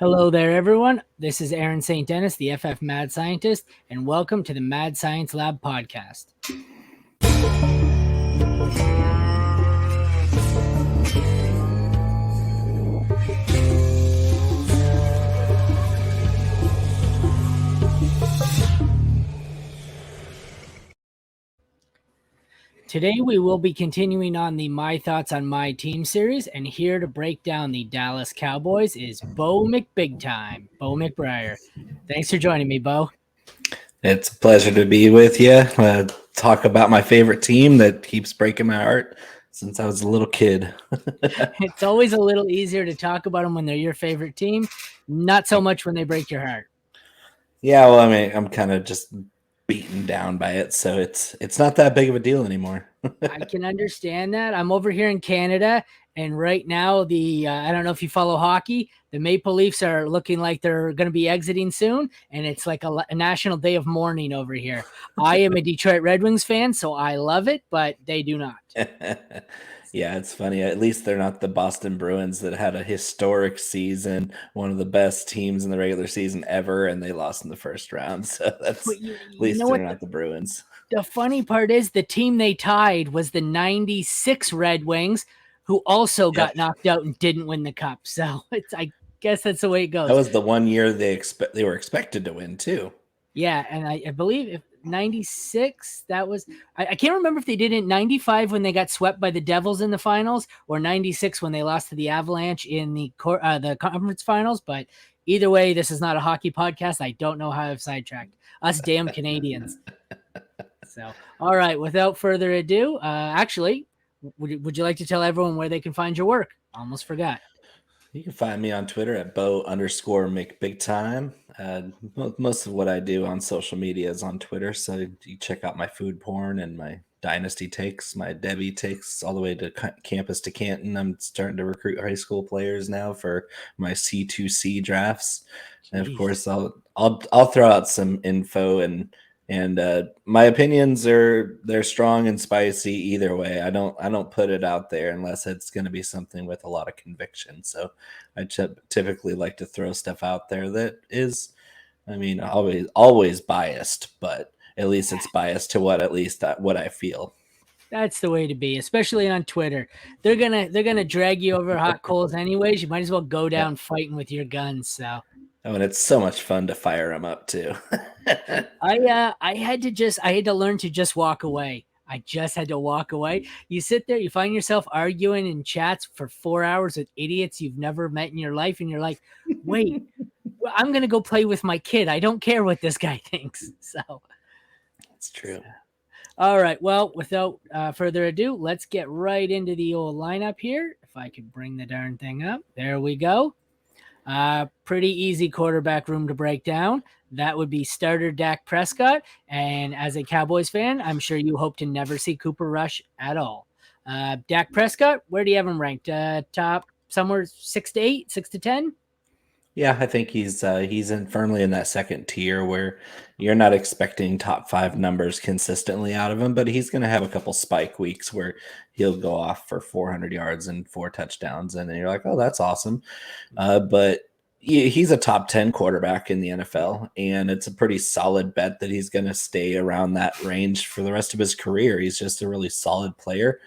Hello there, everyone. This is Aaron St. Dennis, the FF Mad Scientist, and welcome to the Mad Science Lab podcast. Today we will be continuing on the My Thoughts on My Team series, and here to break down the Dallas Cowboys is Bo McBigtime, Bo McBrayer. Thanks for joining me, Bo. It's a pleasure to be with you. Talk about my favorite team that keeps breaking my heart since I was a little kid. It's always a little easier to talk about them when they're your favorite team, not so much when they break your heart. Yeah, well, I mean, I'm kind of just beaten down by it, so it's not that big of a deal anymore. I can understand that. I'm over here in Canada, and right now I don't know if you follow hockey, the Maple Leafs are looking like they're going to be exiting soon, and it's like a national day of mourning over here. I am a Detroit Red Wings fan, so I love it, but they do not. Yeah, it's funny. At least they're not the Boston Bruins that had a historic season, one of the best teams in the regular season ever, and they lost in the first round. So that's But at least they're not the Bruins. The funny part is the team they tied was the 96 Red Wings, who also got knocked out and didn't win the cup. So I guess that's the way it goes. That was the one year they were expected to win too. Yeah, and I believe if 96, that was I can't remember if they did it in 95 when they got swept by the Devils in the finals, or 96 when they lost to the Avalanche in the conference finals. But either way, this is not a hockey podcast. I don't know how I've sidetracked us damn Canadians. So, all right, without further ado, actually, would you like to tell everyone where they can find your work? Almost forgot. You can find me on Twitter at Bo_McBigtime. Most of what I do on social media is on Twitter, so you check out my food porn and my dynasty takes, my Debbie takes, all the way to campus to Canton. I'm starting to recruit high school players now for my C2C drafts, and of course, I'll throw out some info and my opinions they're strong and spicy either way. I don't put it out there unless it's going to be something with a lot of conviction. So I typically like to throw stuff out there that is, I mean, always biased, but at least it's biased to what I feel. That's the way to be, especially on Twitter. They're gonna drag you over hot coals anyways. You might as well go down fighting with your guns. So. Oh, and it's so much fun to fire them up too. I had to learn to just walk away. I just had to walk away. You sit there, you find yourself arguing in chats for 4 hours with idiots you've never met in your life, and you're like, wait, I'm gonna go play with my kid. I don't care what this guy thinks. So that's true. All right. Well, without further ado, let's get right into the old lineup here. If I could bring the darn thing up. There we go. Pretty easy quarterback room to break down. That would be starter Dak Prescott. And as a Cowboys fan, I'm sure you hope to never see Cooper Rush at all. Dak Prescott, where do you have him ranked? Top somewhere 6 to 8, 6 to 10? Yeah, I think he's firmly in that second tier where you're not expecting top 5 numbers consistently out of him, but he's going to have a couple spike weeks where he'll go off for 400 yards and 4 touchdowns, and then you're like, oh, that's awesome. But he's a top 10 quarterback in the NFL, and it's a pretty solid bet that he's going to stay around that range for the rest of his career. He's just a really solid player.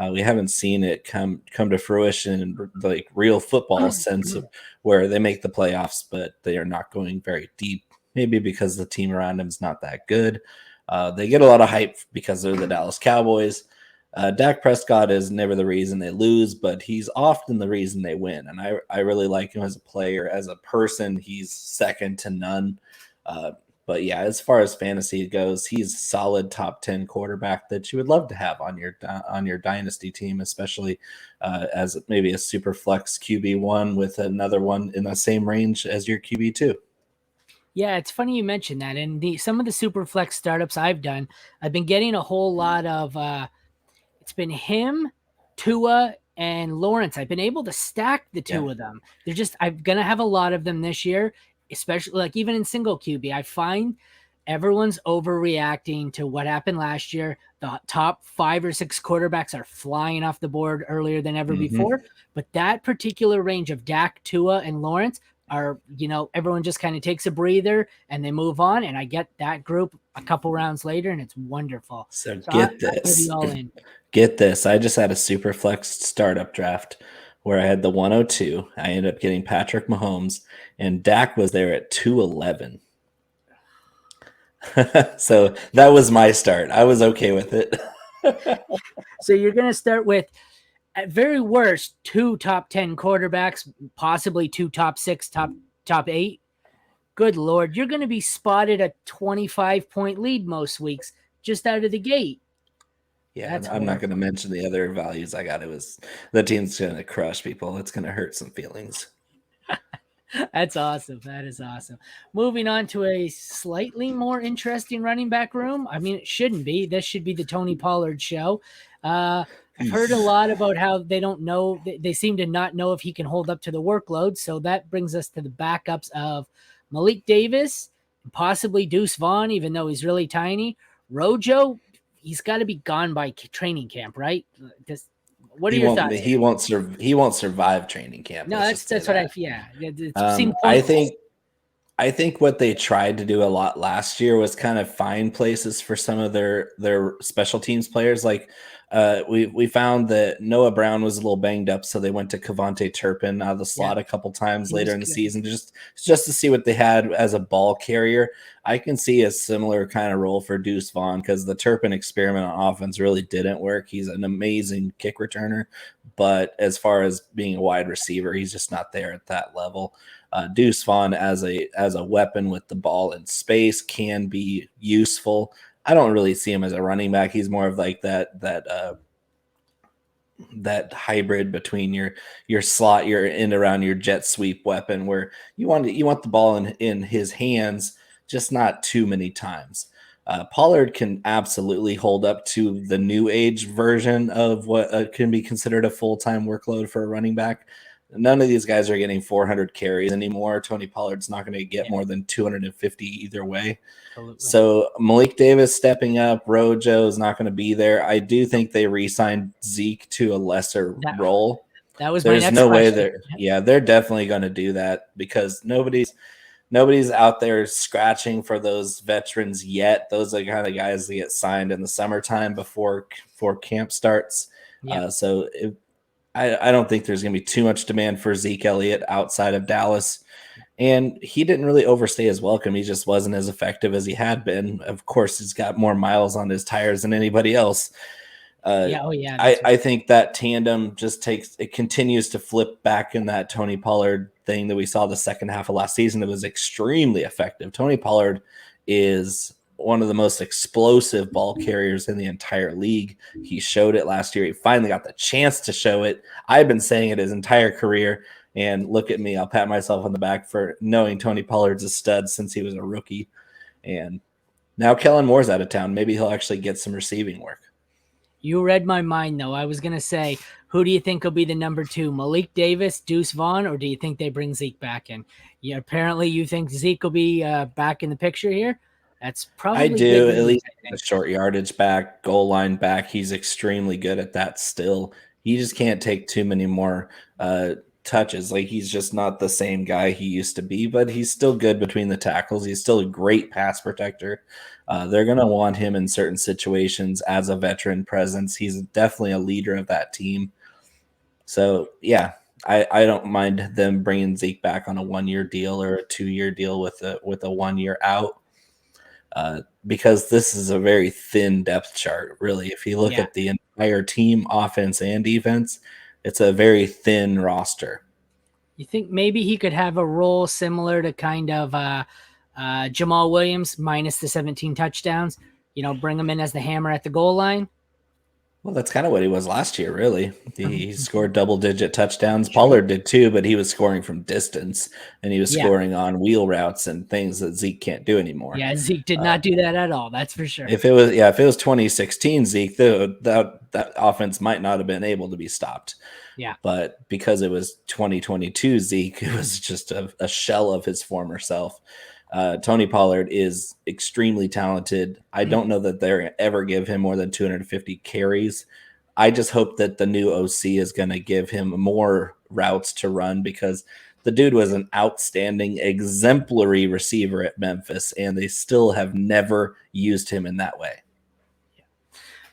We haven't seen it come to fruition in like real football sense of where they make the playoffs, but they are not going very deep. Maybe because the team around him is not that good. They get a lot of hype because they're the Dallas Cowboys. Dak Prescott is never the reason they lose, but he's often the reason they win. And I really like him as a player. As a person, he's second to none. But yeah, as far as fantasy goes, he's a solid top 10 quarterback that you would love to have on your dynasty team, especially as maybe a super flex QB1 with another one in the same range as your QB2. Yeah, it's funny you mentioned that. And some of the super flex startups I've done, I've been getting a whole lot of it's been him, Tua, and Lawrence. I've been able to stack the two of them. I'm going to have a lot of them this year, especially like even in single QB. I find everyone's overreacting to what happened last year. The top 5 or 6 quarterbacks are flying off the board earlier than ever before. But that particular range of Dak, Tua, and Lawrence, are, everyone just kind of takes a breather and they move on. And I get that group a couple rounds later, and it's wonderful. So I'm get going to be this. all in. Get this. I just had a super flex startup draft where I had the 102. I ended up getting Patrick Mahomes, and Dak was there at 211. So that was my start. I was okay with it. So you're going to start with, at very worst, 2 top 10 quarterbacks, possibly 2 top 6, top 8. Good Lord, you're going to be spotted a 25-point lead most weeks just out of the gate. Yeah, That's I'm not horrible. going to mention the other values I got. It was the team's going to crush people. It's going to hurt some feelings. That's awesome. That is awesome. Moving on to a slightly more interesting running back room. I mean, it shouldn't be. This should be the Tony Pollard show. I've heard a lot about how they don't know. They seem to not know if he can hold up to the workload. So that brings us to the backups of Malik Davis, possibly Deuce Vaughn, even though he's really tiny. Rojo, he's got to be gone by training camp, right? What are your thoughts here? He won't survive training camp. No, Let's just say that's what that. it seemed I pointless. think what they tried to do a lot last year was kind of find places for some of their special teams players. Like we found that Noah Brown was a little banged up, so they went to Kavonte Turpin out of the slot a couple times He later was in the good. season, just to see what they had as a ball carrier. I can see a similar kind of role for Deuce Vaughn because the Turpin experiment on offense really didn't work. He's an amazing kick returner, but as far as being a wide receiver, he's just not there at that level. Deuce Vaughn as a weapon with the ball in space can be useful. I don't really see him as a running back. He's more of like that hybrid between your slot, your in around your jet sweep weapon, where you want the ball in his hands, just not too many times. Pollard can absolutely hold up to the new age version of what can be considered a full-time workload for a running back. None of these guys are getting 400 carries anymore. Tony Pollard's not going to get more than 250 either way. Absolutely. So Malik Davis stepping up. Rojo is not going to be there. I do think they re-signed Zeke to a lesser role. That was There's my next no way question. they're definitely going to do that because nobody's out there scratching for those veterans yet. Those are the kind of guys that get signed in the summertime before camp starts. I don't think there's going to be too much demand for Zeke Elliott outside of Dallas. And he didn't really overstay his welcome. He just wasn't as effective as he had been. Of course, he's got more miles on his tires than anybody else. I think that tandem it continues to flip back in that Tony Pollard thing that we saw the second half of last season. It was extremely effective. Tony Pollard is one of the most explosive ball carriers in the entire league. He showed it last year. He finally got the chance to show it. I've been saying it his entire career. And look at me. I'll pat myself on the back for knowing Tony Pollard's a stud since he was a rookie. And now Kellen Moore's out of town. Maybe he'll actually get some receiving work. You read my mind, though. I was going to say, who do you think will be the number 2? Malik Davis, Deuce Vaughn, or do you think they bring Zeke back in? Yeah, apparently you think Zeke will be back in the picture here. That's probably I do, big at news, least a short yardage back, goal line back. He's extremely good at that still. He just can't take too many more touches. Like, he's just not the same guy he used to be, but he's still good between the tackles. He's still a great pass protector. They're going to want him in certain situations as a veteran presence. He's definitely a leader of that team. So, yeah, I don't mind them bringing Zeke back on a 1-year deal or a 2-year deal with a 1 year out. Because this is a very thin depth chart, really. If you look at the entire team, offense and defense, it's a very thin roster. You think maybe he could have a role similar to kind of Jamal Williams minus the 17 touchdowns? Bring him in as the hammer at the goal line. Well, that's kind of what he was last year, really. He scored double-digit touchdowns. Pollard did too, but he was scoring from distance, and he was scoring on wheel routes and things that Zeke can't do anymore. Yeah, Zeke did not do that at all. That's for sure. If it was 2016 Zeke, that offense might not have been able to be stopped. Yeah. But because it was 2022 Zeke, it was just a shell of his former self. Tony Pollard is extremely talented. I don't know that they're ever give him more than 250 carries. I just hope that the new OC is going to give him more routes to run because The dude was an outstanding, exemplary receiver at Memphis, and they still have never used him in that way.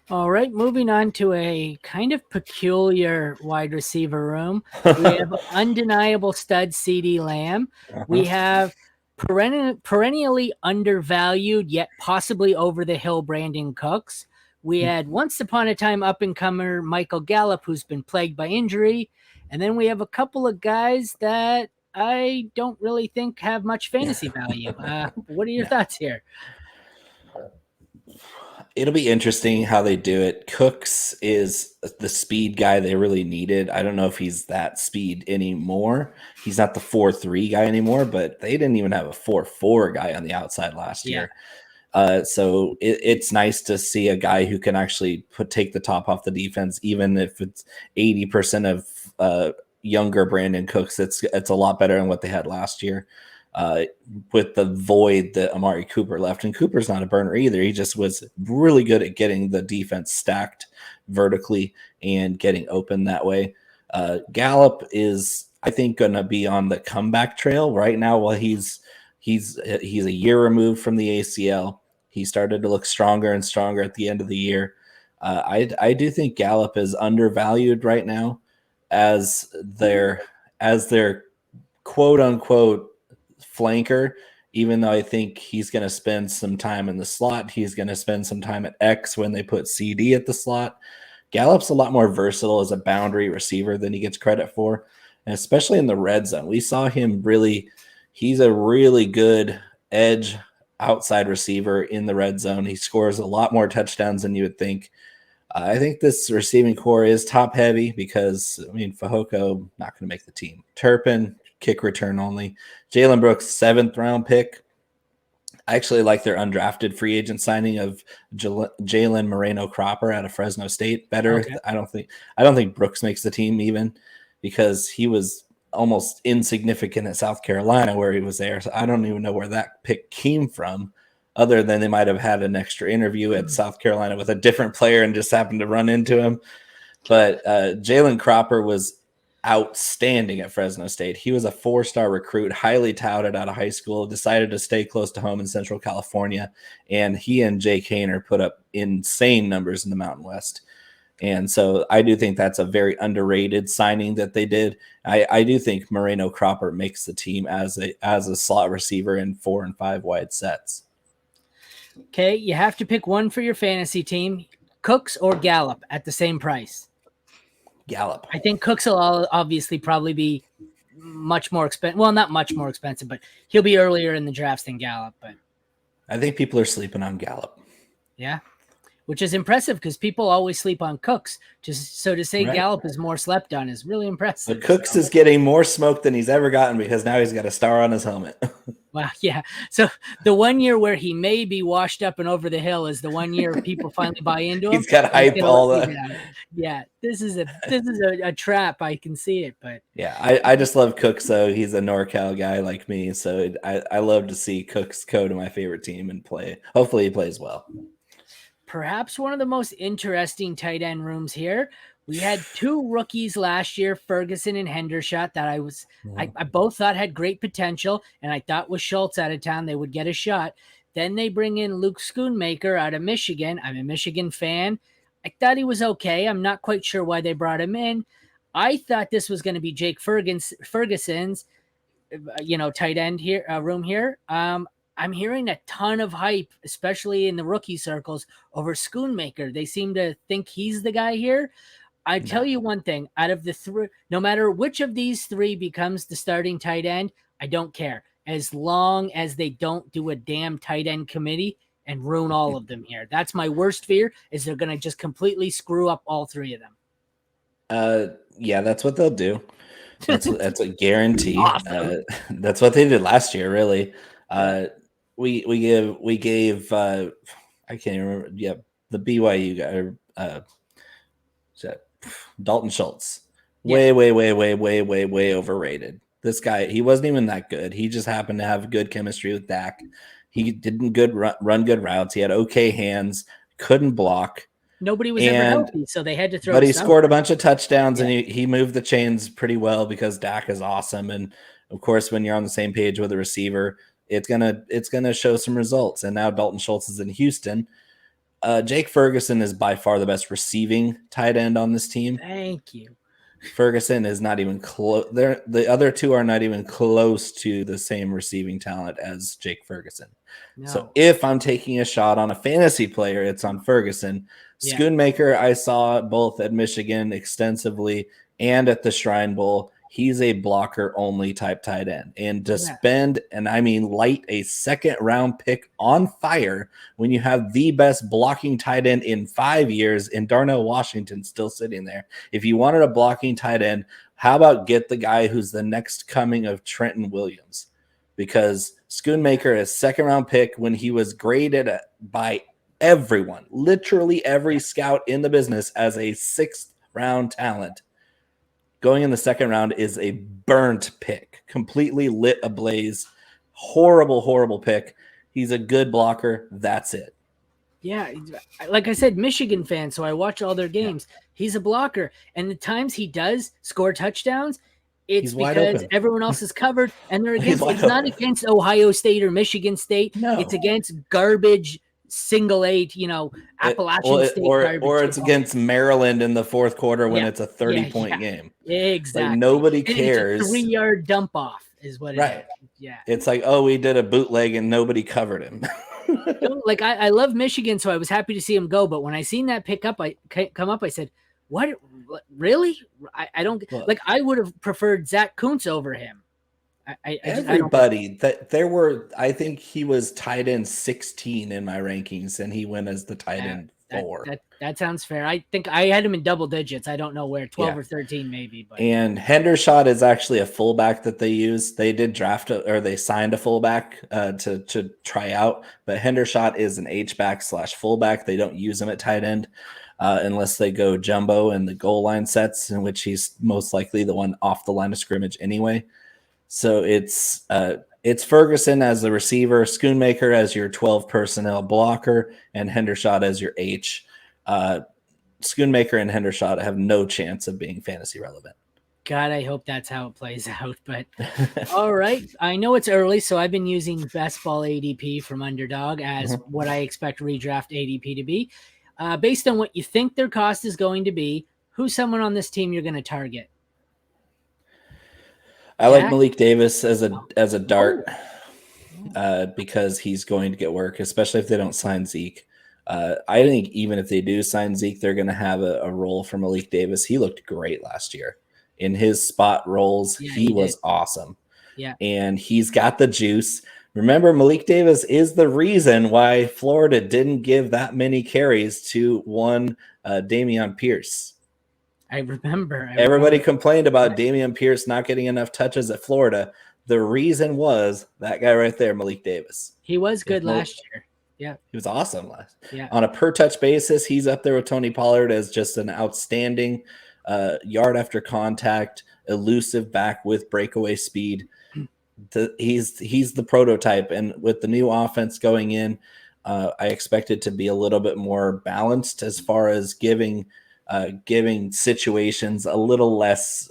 All right, moving on to a kind of peculiar wide receiver room. We have undeniable stud CeeDee Lamb. We have perennially undervalued yet possibly over the hill Brandon Cooks. We had once upon a time up-and-comer Michael Gallup, who's been plagued by injury. And then we have a couple of guys that I don't really think have much fantasy value. What are your thoughts here? It'll be interesting how they do it. Cooks is the speed guy they really needed. I don't know if he's that speed anymore. He's not the 4.3 guy anymore, but they didn't even have a 4.4 guy on the outside last year. So it's nice to see a guy who can actually take the top off the defense, even if it's 80% of younger Brandon Cooks. It's a lot better than what they had last year. With the void that Amari Cooper left. And Cooper's not a burner either. He just was really good at getting the defense stacked vertically and getting open that way. Gallup is, I think, going to be on the comeback trail right now. While he's a year removed from the ACL, he started to look stronger and stronger at the end of the year. I do think Gallup is undervalued right now as their quote unquote flanker, even though I think he's going to spend some time in the slot. He's going to spend some time at X when they put CeeDee at the slot. Gallup's a lot more versatile as a boundary receiver than he gets credit for, and especially in the red zone. We saw him he's a really good edge outside receiver in the red zone. He scores a lot more touchdowns than you would think. I think this receiving core is top heavy because, Fehoko not going to make the team. Turpin, kick return only. Jalen Brooks, 7th round pick. I actually like their undrafted free agent signing of Jalen Moreno Cropper out of Fresno State better. Okay. I don't think Brooks makes the team even because he was almost insignificant at South Carolina where he was there. So I don't even know where that pick came from, other than they might have had an extra interview at South Carolina with a different player and just happened to run into him. But Jalen Cropper was outstanding at Fresno State. He was a 4-star recruit, highly touted out of high school, decided to stay close to home in Central California, and he and Jake Haener put up insane numbers in the Mountain West. And so I do think that's a very underrated signing that they did. I do think Moreno Cropper makes the team as a slot receiver in 4 and 5 wide sets. Okay, you have to pick one for your fantasy team, Cooks or Gallup at the same price. Gallup. I think Cooks will obviously probably be much more expensive. Well, not much more expensive, but he'll be earlier in the drafts than Gallup. But I think people are sleeping on Gallup. Yeah, which is impressive because people always sleep on Cooks. So to say Gallup is more slept on is really impressive. But Cooks is getting more smoke than he's ever gotten because now he's got a star on his helmet. Well, yeah. So the one year where he may be washed up and over the hill is the one year people finally buy into him. He's got hype all the. Yeah, this is a trap. I can see it, but yeah, I just love Cooks though. He's a NorCal guy like me, so I love to see Cooks go to my favorite team and play. Hopefully, he plays well. Perhaps one of the most interesting tight end rooms here. We had 2 rookies last year, Ferguson and Hendershot, that I both thought had great potential, and I thought with Schultz out of town they would get a shot. Then they bring in Luke Schoonmaker out of Michigan. I'm a Michigan fan. I thought he was okay. I'm not quite sure why they brought him in. I thought this was going to be Jake Ferguson's, tight end here, room here. I'm hearing a ton of hype, especially in the rookie circles, over Schoonmaker. They seem to think he's the guy here. I tell you one thing, out of the 3, no matter which of these 3 becomes the starting tight end, I don't care. As long as they don't do a damn tight end committee and ruin all of them here. That's my worst fear, is they're going to just completely screw up all 3 of them. Yeah, that's what they'll do. That's a guarantee. Awesome. That's what they did last year, really. We gave I can't remember. Yeah, the BYU guy, Dalton Schultz, way overrated. This guy, he wasn't even that good. He just happened to have good chemistry with Dak. He didn't run good routes. He had okay hands, couldn't block. Nobody was ever healthy, so they had to throw. But he scored a bunch of touchdowns, and he moved the chains pretty well because Dak is awesome. And Of course, when you're on the same page with a receiver, it's gonna show some results. And now Dalton Schultz is in Houston. Jake Ferguson is by far the best receiving tight end on this team. Thank you. Ferguson is not even close. The other two are not even close to the same receiving talent as Jake Ferguson. No. So if I'm taking a shot on a fantasy player, it's on Ferguson. Yeah. Schoonmaker, I saw both at Michigan extensively and at the Shrine Bowl. He's a blocker only type tight end. And to spend, and I mean light, a second round pick on fire when you have the best blocking tight end in 5 years in Darnell Washington still sitting there. If you wanted a blocking tight end, how about get the guy who's the next coming of Trenton Williams? Because Schoonmaker is second round pick when he was graded by everyone, literally every scout in the business, as a 6th round talent. Going in the second round is a burnt pick, completely lit ablaze. Horrible, horrible pick. He's a good blocker. That's it. Yeah, like I said, Michigan fan, so I watch all their games. Yeah. He's a blocker, and the times he does score touchdowns, it's because everyone else is covered, and they're against. It's not against Ohio State or Michigan State. No. It's against garbage single eight, Appalachian State garbage. Or it's against Maryland in the fourth quarter when it's a 30-point game. Exactly. Like nobody cares. It's a 3-yard dump off is what it is. Yeah. It's like, oh, we did a bootleg and nobody covered him. Like I love Michigan, so I was happy to see him go. But when I seen that come up, I said, "What? Really? I don't like. I would have preferred Zach Kuntz over him." Everybody that there were, I think he was tight end 16 in my rankings, and he went as the tight end 4. That sounds fair. I think I had him in double digits. I don't know where, 12 or 13 maybe. But and Hendershot is actually a fullback that they use. They did draft or they signed a fullback to try out, but Hendershot is an H-back / fullback. They don't use him at tight end unless they go jumbo in the goal line sets, in which he's most likely the one off the line of scrimmage anyway. So it's Ferguson as the receiver, Schoonmaker as your 12 personnel blocker, and Hendershot as your H. Schoonmaker and Hendershot have no chance of being fantasy relevant. God, I hope that's how it plays out. But all right, I know it's early, so I've been using best ball ADP from Underdog as what I expect redraft ADP to be. Based on what you think their cost is going to be, who's someone on this team you're going to target? I like Malik Davis as a dart because he's going to get work, especially if they don't sign Zeke. I think even if they do sign Zeke, they're going to have a role for Malik Davis. He looked great last year in his spot roles. Yeah, he was awesome. Yeah, and he's got the juice. Remember, Malik Davis is the reason why Florida didn't give that many carries to one Dameon Pierce. I remember. Everybody complained about Dameon Pierce not getting enough touches at Florida. The reason was that guy right there, Malik Davis. He was good last year. Yeah. He was awesome last. Yeah. On a per touch basis, he's up there with Tony Pollard as just an outstanding yard after contact, elusive back with breakaway speed. He's the prototype, and with the new offense going in, I expect it to be a little bit more balanced as far as giving situations a little less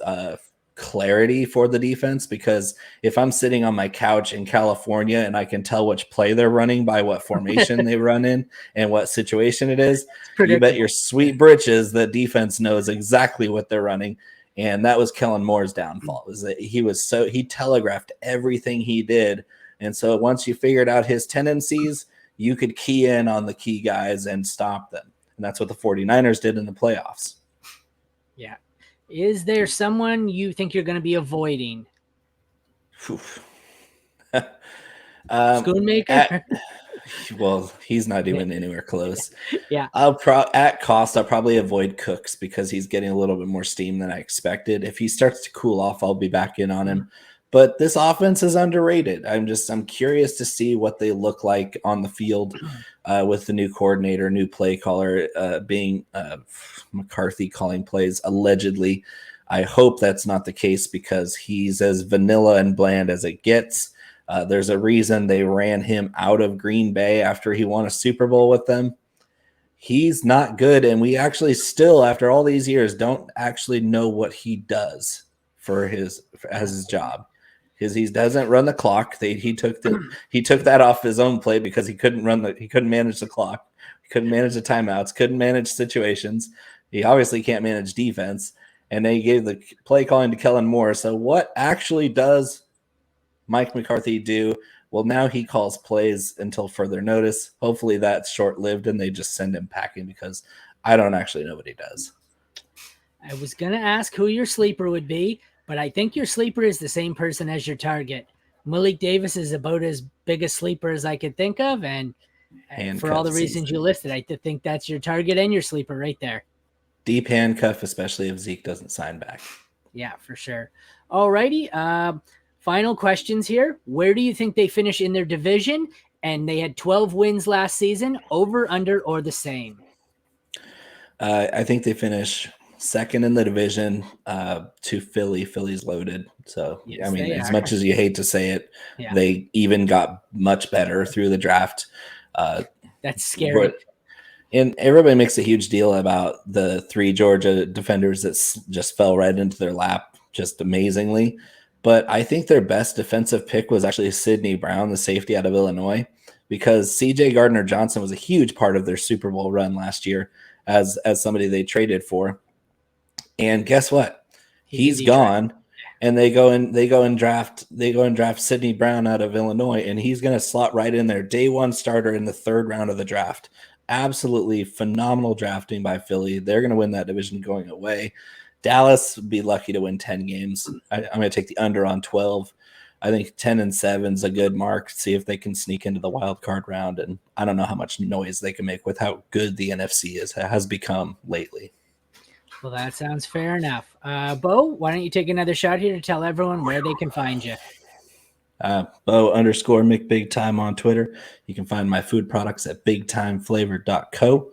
clarity for the defense, because if I'm sitting on my couch in California and I can tell which play they're running by what formation they run in and what situation it is, you bet your sweet britches that defense knows exactly what they're running. And that was Kellen Moore's downfall, was that he telegraphed everything he did. And so once you figured out his tendencies, you could key in on the key guys and stop them. And that's what the 49ers did in the playoffs. Yeah. Is there someone you think you're going to be avoiding? Schoonmaker? Well, he's not even anywhere close. Yeah. At cost, I'll probably avoid Cooks because he's getting a little bit more steam than I expected. If he starts to cool off, I'll be back in on him. But this offense is underrated. I'm curious to see what they look like on the field with the new coordinator, new play caller, being McCarthy calling plays allegedly. I hope that's not the case because he's as vanilla and bland as it gets. There's a reason they ran him out of Green Bay after he won a Super Bowl with them. He's not good, and we actually still, after all these years, don't actually know what he does as his job. because he doesn't run the clock. He took that off his own play because he couldn't manage the clock, he couldn't manage the timeouts, couldn't manage situations. He obviously can't manage defense, and they gave the play calling to Kellen Moore. So what actually does Mike McCarthy do? Well, now he calls plays until further notice. Hopefully that's short-lived and they just send him packing, because I don't actually know what he does. I was going to ask who your sleeper would be, but I think your sleeper is the same person as your target. Malik Davis is about as big a sleeper as I could think of, and for all the reasons you listed, I think that's your target and your sleeper right there. Deep handcuff, especially if Zeke doesn't sign back. Yeah, for sure. All righty. Final questions here. Where do you think they finish in their division? And they had 12 wins last season, over, under, or the same? I think they finish second in the division to Philly. Philly's loaded. So, yes, I mean, as much as you hate to say it, they even got much better through the draft. That's scary. And everybody makes a huge deal about the 3 Georgia defenders that just fell right into their lap just amazingly. But I think their best defensive pick was actually Sidney Brown, the safety out of Illinois, because C.J. Gardner-Johnson was a huge part of their Super Bowl run last year as somebody they traded for. And guess what? He's gone. And they go and draft Sidney Brown out of Illinois, and he's going to slot right in there, day one starter in the 3rd round of the draft. Absolutely phenomenal drafting by Philly. They're going to win that division going away. Dallas would be lucky to win 10 games. I'm going to take the under on 12. I think 10-7 is a good mark. See if they can sneak into the wild card round. And I don't know how much noise they can make with how good the NFC has become lately. Well, that sounds fair enough. Bo, why don't you take another shot here to tell everyone where they can find you? Bo_McBigTime on Twitter. You can find my food products at bigtimeflavor.co.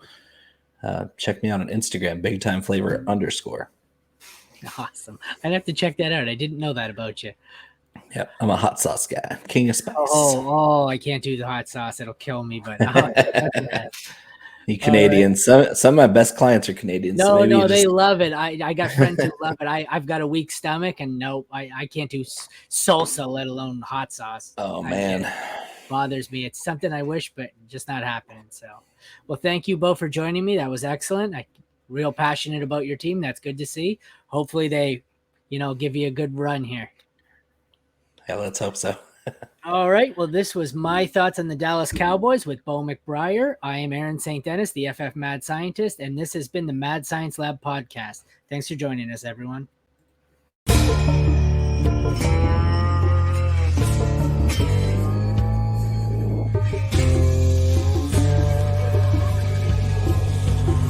Check me out on Instagram, bigtimeflavor_. Awesome. I'd have to check that out. I didn't know that about you. Yep, I'm a hot sauce guy, king of spice. Oh, I can't do the hot sauce. It'll kill me, but you Canadians, right. some of my best clients are Canadians. No, they love it. I got friends who love it. I've got a weak stomach, and no, I can't do salsa, let alone hot sauce. Oh, man. Bothers me. It's something I wish, but just not happening. So, well, thank you both for joining me. That was excellent. Real passionate about your team. That's good to see. Hopefully they, give you a good run here. Yeah, let's hope so. All right. Well, this was my thoughts on the Dallas Cowboys with Bo McBrayer. I am Aaron St. Dennis, the FF Mad Scientist, and this has been the Mad Science Lab podcast. Thanks for joining us, everyone.